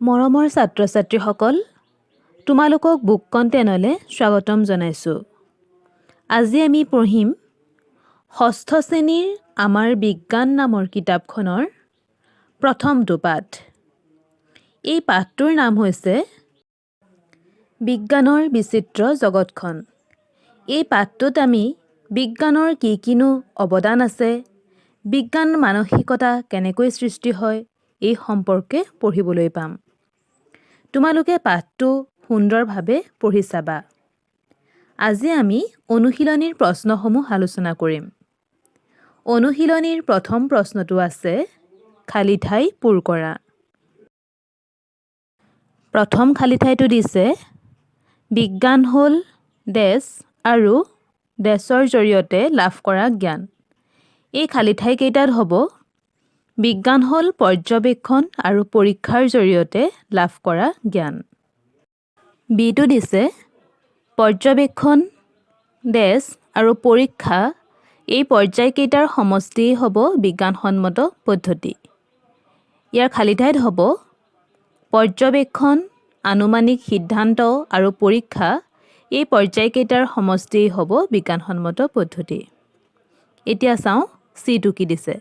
মৰমৰ ছাত্ৰ-ছাত্ৰীসকল, তোমালোকক বুক কণ্টেইনলৈ স্বাগতম জনাইছোঁ। আজি আমি পঢ়িম ষষ্ঠ শ্ৰেণীৰ আমাৰ বিজ্ঞান নামৰ কিতাপখনৰ প্ৰথমটো পাঠ। এই পাঠটোৰ নাম হৈছে বিজ্ঞানৰ বিচিত্ৰ জগতখন। এই পাঠটোত আমি বিজ্ঞানৰ কিনো অৱদান আছে, বিজ্ঞান মানসিকতা কেনেকৈ সৃষ্টি হয়, এই সম্পৰ্কে পঢ়িবলৈ পাম। তোমালোকে পাঠটো সুন্দৰভাৱে পঢ়ি চাবা। আজি আমি অনুশীলনীৰ প্ৰশ্নসমূহ আলোচনা কৰিম। অনুশীলনীৰ প্ৰথম প্ৰশ্নটো আছে খালী ঠাই পূৰ কৰা। প্ৰথম খালী ঠাইটো দিছে বিজ্ঞান হ'ল ডেছ আৰু ডেছৰ জৰিয়তে লাভ কৰা জ্ঞান। এই খালী ঠাইকেইটাত হ'ব বিজ্ঞান হ'ল পৰ্যবেক্ষণ আৰু পৰীক্ষাৰ জৰিয়তে লাভ কৰা জ্ঞান। বিটো দিছে পৰ্যবেক্ষণ, ডেছ আৰু পৰীক্ষা এই পৰ্যায়কেইটাৰ সমষ্টিয়েই হ'ব বিজ্ঞানসন্মত পদ্ধতি। ইয়াৰ খালী ঠাইত হ'ব পৰ্যবেক্ষণ, আনুমানিক সিদ্ধান্ত আৰু পৰীক্ষা এই পৰ্যায়কেইটাৰ সমষ্টিয়েই হ'ব বিজ্ঞানসন্মত পদ্ধতি। এতিয়া চাওঁ চিটো কি দিছে।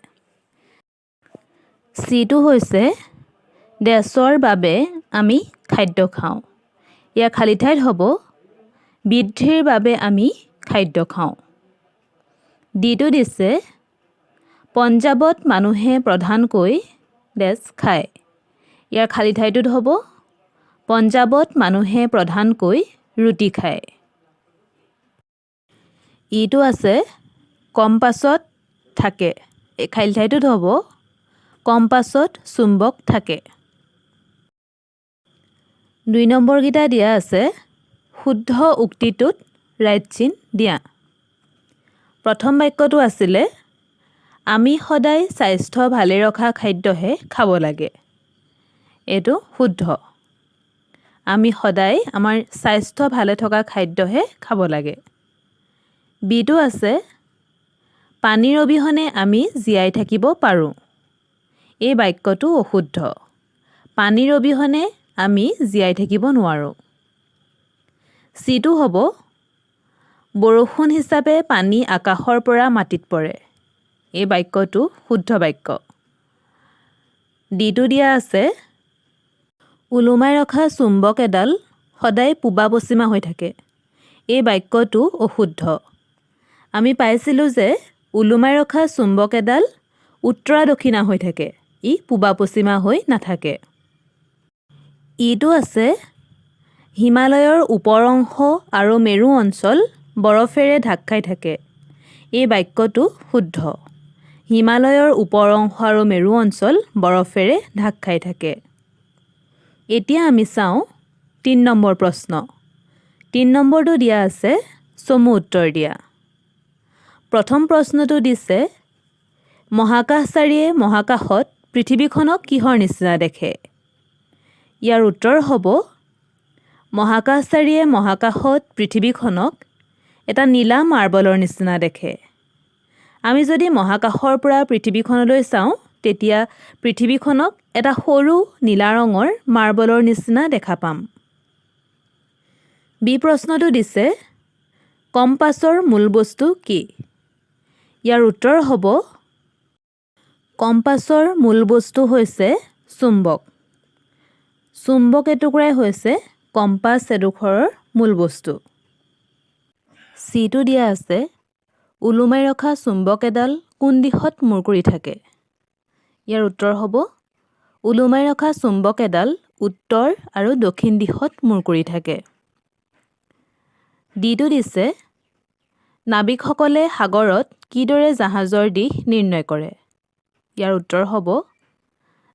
চিটো হৈছে ডেছৰ বাবে আমি খাদ্য খাওঁ। ইয়াৰ খালী ঠাইত হ'ব বৃদ্ধিৰ বাবে আমি খাদ্য খাওঁ। ডিটো দিছে পঞ্জাৱত মানুহে প্ৰধানকৈ ডেছ খায়। ইয়াৰ খালী ঠাইটোত হ'ব পঞ্জাৱত মানুহে প্ৰধানকৈ ৰুটি খায়। ইটো আছে কম্পাছত থাকে। এই খালী ঠাইটোত হ'ব কম্পাছত চুম্বক থাকে। ২ নম্বৰকেইটা দিয়া আছে শুদ্ধ উক্তিটোত ৰাইট চিন দিয়া। প্ৰথম বাক্যটো আছিলে আমি সদায় স্বাস্থ্য ভালে ৰখা খাদ্যহে খাব লাগে। এইটো শুদ্ধ। আমি সদায় আমাৰ স্বাস্থ্য ভালে থকা খাদ্যহে খাব লাগে। বিটো আছে পানীৰ অবিহনে আমি জীয়াই থাকিব পাৰোঁ। এই বাক্যটো অশুদ্ধ। পানীৰ অবিহনে আমি জীয়াই থাকিব নোৱাৰোঁ। চিটো হ'ব বৰষুণ হিচাপে পানী আকাশৰ পৰা মাটিত পৰে। এই বাক্যটো শুদ্ধ বাক্য। ডিটো দিয়া আছে ওলোমাই ৰখা চুম্বক এডাল সদায় পূবা পশ্চিমা হৈ থাকে। এই বাক্যটো অশুদ্ধ। আমি পাইছিলোঁ যে ওলোমাই ৰখা চুম্বক এডাল উত্তৰা দক্ষিণা হৈ থাকে, ই পূবা পশ্চিমা হৈ নাথাকে। ইটো আছে হিমালয়ৰ ওপৰ অংশ আৰু মেৰু অঞ্চল বৰফেৰে ঢাক খাই থাকে। এই বাক্যটো শুদ্ধ। হিমালয়ৰ ওপৰ অংশ আৰু মেৰু অঞ্চল বৰফেৰে ঢাক খাই থাকে। এতিয়া আমি চাওঁ ৩ নম্বৰ প্ৰশ্ন। ৩ নম্বৰটো দিয়া আছে চমু উত্তৰ দিয়া। প্ৰথম প্ৰশ্নটো দিছে মহাকাশচাৰীয়ে মহাকাশত পৃথিৱীখনক কিহৰ নিচিনা দেখে? ইয়াৰ উত্তৰ হ'ব মহাকাশচাৰীয়ে মহাকাশত পৃথিৱীখনক এটা নীলা মাৰ্বলৰ নিচিনা দেখে। আমি যদি মহাকাশৰ পৰা পৃথিৱীখনলৈ চাওঁ তেতিয়া পৃথিৱীখনক এটা সৰু নীলা ৰঙৰ মাৰ্বলৰ নিচিনা দেখা পাম। বি প্ৰশ্নটো দিছে কম্পাছৰ মূল বস্তু কি? ইয়াৰ উত্তৰ হ'ব কম্পাছৰ মূল বস্তু হৈছে চুম্বক। চুম্বক এটুকুৰাই হৈছে কম্পাছ এডোখৰৰ মূল বস্তু। চিটো দিয়া আছে ওলোমাই ৰখা চুম্বক এডাল কোন দিশত মূৰ কৰি থাকে? ইয়াৰ উত্তৰ হ'ব ওলোমাই ৰখা চুম্বক এডাল উত্তৰ আৰু দক্ষিণ দিশত মূৰ কৰি থাকে। ডিটো দিছে নাবিকসকলে সাগৰত কিদৰে জাহাজৰ দিশ নিৰ্ণয় কৰে? ইয়াৰ উত্তৰ হ'ব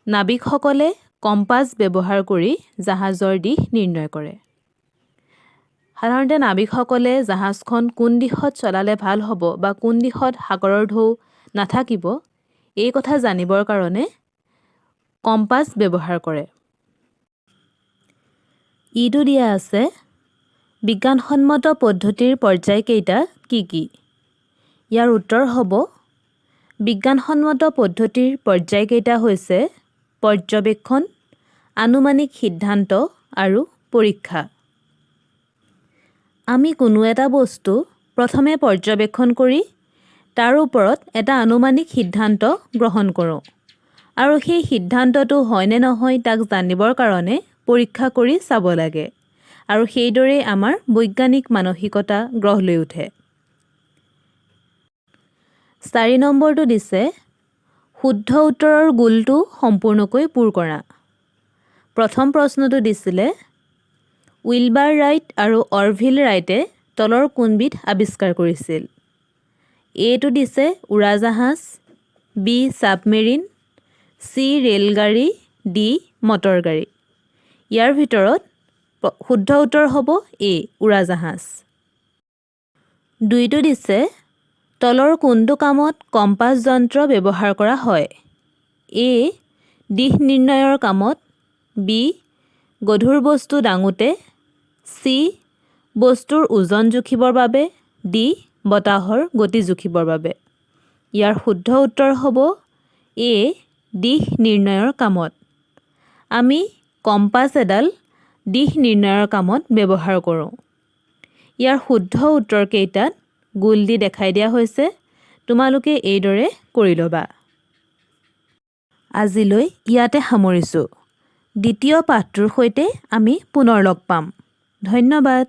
নাবিকসকলে কম্পাছ ব্যৱহাৰ কৰি জাহাজৰ দিশ নিৰ্ণয় কৰে। সাধাৰণতে নাবিকসকলে জাহাজখন কোন দিশত চলালে ভাল হ'ব বা কোন দিশত সাগৰৰ ঢৌ নাথাকিব এই কথা জানিবৰ কাৰণে কম্পাছ ব্যৱহাৰ কৰে। ইটো দিয়া আছে বিজ্ঞানসন্মত পদ্ধতিৰ পৰ্যায়কেইটা কি কি? ইয়াৰ উত্তৰ হ'ব বিজ্ঞানসন্মত পদ্ধতিৰ পৰ্যায়কেইটা হৈছে পৰ্যবেক্ষণ, আনুমানিক সিদ্ধান্ত আৰু পৰীক্ষা। আমি কোনো এটা বস্তু প্ৰথমে পৰ্যবেক্ষণ কৰি তাৰ ওপৰত এটা আনুমানিক সিদ্ধান্ত গ্ৰহণ কৰোঁ আৰু সেই সিদ্ধান্তটো হয়নে নহয় তাক জানিবৰ কাৰণে পৰীক্ষা কৰি চাব লাগে আৰু সেইদৰেই আমাৰ বৈজ্ঞানিক মানসিকতা গঢ় লৈ উঠে। 4 নম্বৰটো দিছে শুদ্ধ উত্তৰৰ গোলটো সম্পূৰ্ণকৈ পূৰ কৰা। প্ৰথম প্ৰশ্নটো দিছিলে উইলবাৰ ৰাইট আৰু অৰভিল ৰাইটে তলৰ কোনবিধ আৱিষ্কাৰ কৰিছিল? এটো দিছে উৰাজাহাজ, বি ছাবমেৰিন, চি ৰেলগাড়ী, ডি মটৰগাড়ী। ইয়াৰ ভিতৰত শুদ্ধ উত্তৰ হ'ব এ উৰাজাহাজ। 2টো দিছে তলৰ কোনটো কামত কম্পাছ যন্ত্ৰ ব্যৱহাৰ কৰা হয়? এ দিশ নিৰ্ণয়ৰ কামত, বি গধুৰ বস্তু দাঙোতে, চি বস্তুৰ ওজন জুখিবৰ বাবে, ডি বতাহৰ গতি জুখিবৰ বাবে। ইয়াৰ শুদ্ধ উত্তৰ হ'ব এ দিশ নিৰ্ণয়ৰ কামত। আমি কম্পাছ এডাল দিশ নিৰ্ণয়ৰ কামত ব্যৱহাৰ কৰোঁ। ইয়াৰ শুদ্ধ উত্তৰকেইটাত গোল দি দেখাই দিয়া হৈছে। তোমালোকে এইদৰে কৰি ল'বা। আজিলৈ ইয়াতে সামৰিছোঁ। দ্বিতীয় পাঠটোৰ সৈতে আমি পুনৰ লগ পাম। ধন্যবাদ।